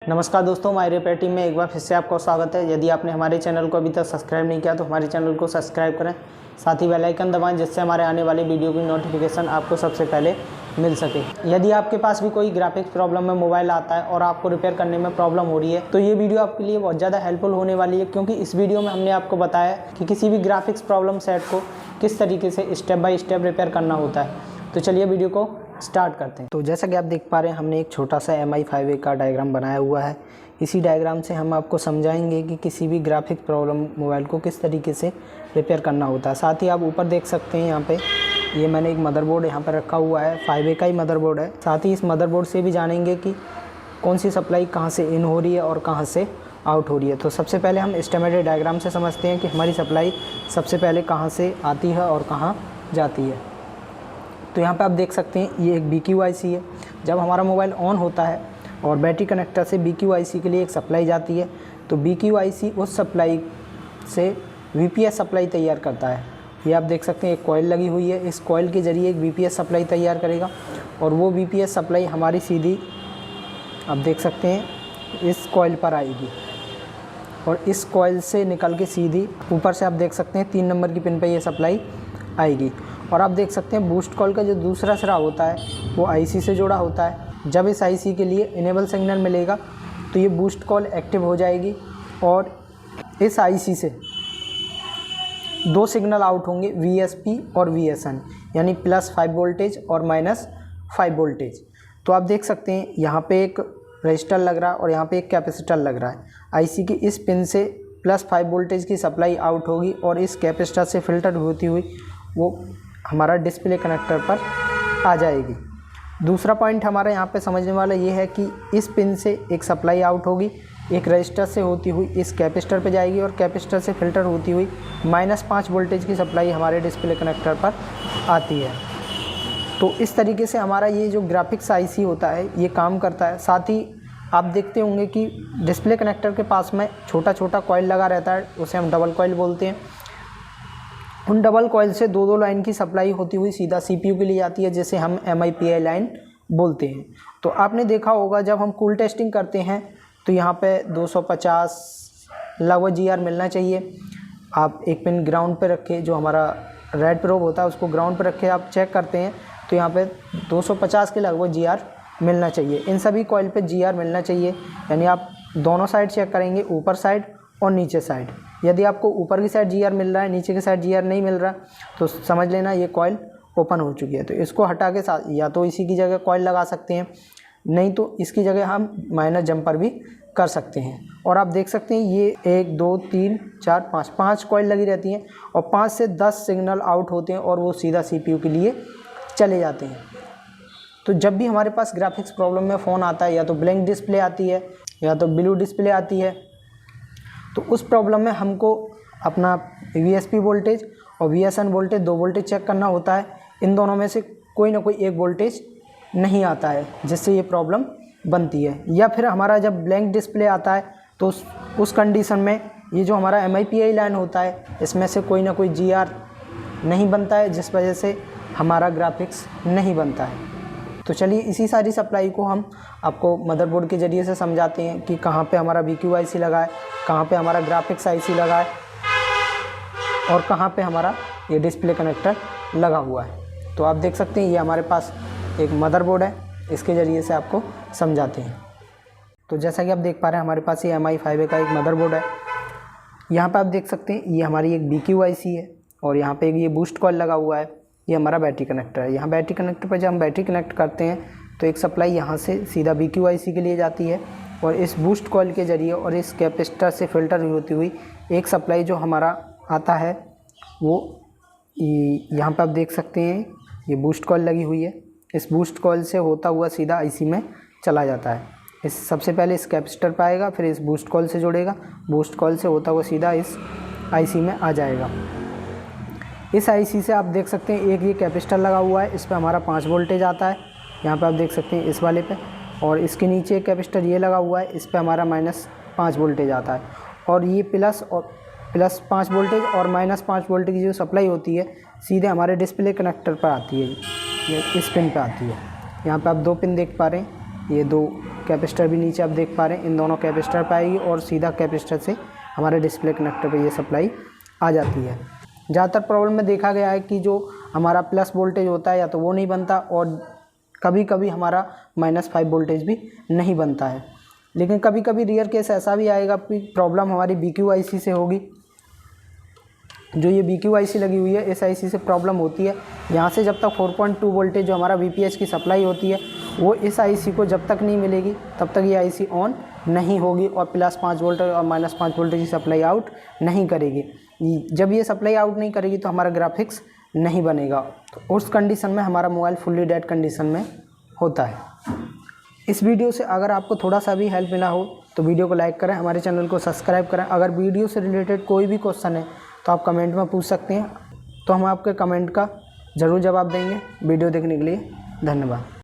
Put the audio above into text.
नमस्कार दोस्तों, my repair team में एक बार फिर से आपका स्वागत है। यदि आपने हमारे चैनल को अभी तक सब्सक्राइब नहीं किया तो हमारे चैनल को सब्सक्राइब करें, साथ ही बेल आइकन दबाएं जिससे हमारे आने वाली वीडियो की नोटिफिकेशन आपको सबसे पहले मिल सके। यदि आपके पास भी कोई ग्राफिक्स प्रॉब्लम में मोबाइल आता है और आपको रिपेयर करने में प्रॉब्लम हो रही है तो ये वीडियो आपके लिए बहुत ज़्यादा हेल्पफुल होने वाली है, क्योंकि इस वीडियो में हमने आपको बताया कि किसी भी ग्राफिक्स प्रॉब्लम सेट को किस तरीके से स्टेप बाय स्टेप रिपेयर करना होता है। तो चलिए वीडियो को स्टार्ट करते हैं। तो जैसा कि आप देख पा रहे हैं, हमने एक छोटा सा MI5A का डायग्राम बनाया हुआ है। इसी डायग्राम से हम आपको समझाएंगे कि किसी भी ग्राफिक प्रॉब्लम मोबाइल को किस तरीके से रिपेयर करना होता है। साथ ही आप ऊपर देख सकते हैं, यहाँ पे ये मैंने एक मदरबोर्ड यहाँ पर रखा हुआ है, 5A का ही मदरबोर्ड है। साथ ही इस मदरबोर्ड से भी जानेंगे कि कौन सी सप्लाई कहाँ से इन हो रही है और कहाँ से आउट हो रही है। तो सबसे पहले हम स्कीमेटिक डायग्राम से समझते हैं कि हमारी सप्लाई सबसे पहले कहाँ से आती है और कहाँ जाती है। तो यहाँ पे आप देख सकते हैं, ये एक BQIC है। जब हमारा मोबाइल ऑन होता है और बैटरी कनेक्टर से BQIC के लिए एक सप्लाई जाती है, तो BQIC उस सप्लाई से VPS सप्लाई तैयार करता है। ये आप देख सकते हैं, एक कॉइल लगी हुई है। इस कॉइल के ज़रिए एक VPS सप्लाई तैयार करेगा और वो VPS सप्लाई हमारी सीधी आप देख सकते हैं इस कॉइल पर आएगी और इस कॉइल से निकल के सीधी ऊपर से आप देख सकते हैं 3 नंबर की पिन पे ये सप्लाई आएगी। और आप देख सकते हैं बूस्ट कॉइल का जो दूसरा सिरा होता है वो IC से जुड़ा होता है। जब इस IC के लिए इनेबल सिग्नल मिलेगा तो ये बूस्ट कॉइल एक्टिव हो जाएगी और इस IC से 2 सिग्नल आउट होंगे, VSP और VSN, यानी +5 वोल्टेज और -5 वोल्टेज। तो आप देख सकते हैं यहाँ पे एक रजिस्टर लग रहा है और यहाँ पे एक कैपेसिटर लग रहा है। IC की इस पिन से +5 वोल्टेज की सप्लाई आउट होगी और इस कैपेसिटर से फिल्टर होती हुई वो हमारा डिस्प्ले कनेक्टर पर आ जाएगी। दूसरा पॉइंट हमारा यहाँ पे समझने वाला ये है कि इस पिन से एक सप्लाई आउट होगी, एक रजिस्टर से होती हुई इस कैपेसिटर पे जाएगी और कैपेसिटर से फिल्टर होती हुई -5 वोल्टेज की सप्लाई हमारे डिस्प्ले कनेक्टर पर आती है। तो इस तरीके से हमारा ये जो ग्राफिक्स IC होता है ये काम करता है। साथ ही आप देखते होंगे कि डिस्प्ले कनेक्टर के पास में छोटा छोटा कॉइल लगा रहता है, उसे हम डबल कॉइल बोलते हैं। उन डबल कॉइल से 2-2 लाइन की सप्लाई होती हुई सीधा CPU के लिए जाती है, जिसे हम MIPI लाइन बोलते हैं। तो आपने देखा होगा जब हम कूल टेस्टिंग करते हैं तो यहाँ पे 250 लगभग GR मिलना चाहिए। आप एक पिन ग्राउंड पे रखे, जो हमारा रेड प्रोब होता है उसको ग्राउंड पे रखे आप चेक करते हैं तो यहाँ पे 250 के लगभग GR मिलना चाहिए। इन सभी कॉइल पे GR मिलना चाहिए, यानी आप दोनों साइड चेक करेंगे, ऊपर साइड और नीचे साइड। यदि आपको ऊपर की साइड GR मिल रहा है, नीचे की साइड GR नहीं मिल रहा, तो समझ लेना ये कॉइल ओपन हो चुकी है। तो इसको हटा के साथ या तो इसी की जगह कॉइल लगा सकते हैं, नहीं तो इसकी जगह हम माइनस जंपर भी कर सकते हैं। और आप देख सकते हैं ये 1 2 3 4 5 कॉइल लगी रहती हैं और 5 से 10 सिग्नल आउट होते हैं और वो सीधा CPU के लिए चले जाते हैं। तो जब भी हमारे पास ग्राफिक्स प्रॉब्लम में फ़ोन आता है, या तो ब्लैंक डिस्प्ले आती है या तो ब्लू डिस्प्ले आती है, तो उस प्रॉब्लम में हमको अपना VSP वोल्टेज और VSN वोल्टेज 2 वोल्टेज चेक करना होता है। इन दोनों में से कोई ना कोई एक वोल्टेज नहीं आता है जिससे ये प्रॉब्लम बनती है। या फिर हमारा जब ब्लैंक डिस्प्ले आता है तो उस कंडीशन में ये जो हमारा MIPI लाइन होता है इसमें से कोई ना कोई GR नहीं बनता है, जिस वजह से हमारा ग्राफिक्स नहीं बनता है। तो चलिए इसी सारी सप्लाई को हम आपको मदरबोर्ड के ज़रिए से समझाते हैं कि कहाँ पे हमारा BQIC लगा है, कहाँ पे हमारा ग्राफिक्स IC लगा है और कहाँ पे हमारा ये डिस्प्ले कनेक्टर लगा हुआ है। तो आप देख सकते हैं ये हमारे पास एक मदरबोर्ड है, इसके ज़रिए से आपको समझाते हैं। तो जैसा कि आप देख पा रहे हैं हमारे पास ये MI5A का एक मदरबोर्ड है। यहाँ पर आप देख सकते हैं ये हमारी एक BQIC है और यहाँ पर ये बूस्ट कॉइल लगा हुआ है, ये हमारा बैटरी कनेक्टर है। यहाँ बैटरी कनेक्टर पर जब हम बैटरी कनेक्ट करते हैं तो एक सप्लाई यहाँ से सीधा BQIC के लिए जाती है और इस बूस्ट कॉइल के ज़रिए और इस कैपेसिटर से फिल्टर होती हुई एक सप्लाई जो हमारा आता है वो यहाँ पे आप देख सकते हैं ये बूस्ट कॉइल लगी हुई है। इस बूस्ट कॉइल से होता हुआ सीधा IC में चला जाता है। इस सबसे पहले इस कैपेसिटर पर आएगा, फिर इस बूस्ट कॉइल से जुड़ेगा, बूस्ट कॉइल से होता हुआ सीधा इस IC में आ जाएगा। इस IC से आप देख सकते हैं एक ये कैपेसिटर लगा हुआ है, इस पर हमारा 5 वोल्टेज आता है, यहाँ पे आप देख सकते हैं इस वाले पे। और इसके नीचे एक कैपेसिटर ये लगा हुआ है, इस पे हमारा -5 वोल्टेज आता है। और ये +5 वोल्टेज और -5 वोल्टेज की जो सप्लाई होती है सीधे हमारे डिस्प्ले कनेक्टर पर आती है, ये इस पिन पे आती है। यहाँ पे आप 2 पिन देख पा रहे हैं, ये 2 कैपेसिटर भी नीचे आप देख पा रहे हैं, इन दोनों कैपेसिटर पर आएगी और सीधा कैपेसिटर से हमारे डिस्प्ले कनेक्टर पे ये सप्लाई आ जाती है। ज़्यादातर प्रॉब्लम में देखा गया है कि जो हमारा प्लस वोल्टेज होता है या तो वो नहीं बनता और कभी कभी हमारा -5 वोल्टेज भी नहीं बनता है। लेकिन कभी कभी रियर केस ऐसा भी आएगा कि प्रॉब्लम हमारी BQ IC से होगी। जो ये BQ IC लगी हुई है इस IC से प्रॉब्लम होती है। यहाँ से जब तक 4.2 वोल्टेज जो हमारा VPH की सप्लाई होती है वो इस IC को जब तक नहीं मिलेगी तब तक ये IC ऑन नहीं होगी और +5 वोल्ट और -5 वोल्टेज की सप्लाई आउट नहीं करेगी। जब ये सप्लाई आउट नहीं करेगी तो हमारा ग्राफिक्स नहीं बनेगा। तो उस कंडीशन में हमारा मोबाइल फुल्ली डेड कंडीशन में होता है। इस वीडियो से अगर आपको थोड़ा सा भी हेल्प मिला हो तो वीडियो को लाइक करें, हमारे चैनल को सब्सक्राइब करें। अगर वीडियो से रिलेटेड कोई भी क्वेश्चन है तो आप कमेंट में पूछ सकते हैं, तो हम आपके कमेंट का ज़रूर जवाब देंगे। वीडियो देखने के लिए धन्यवाद।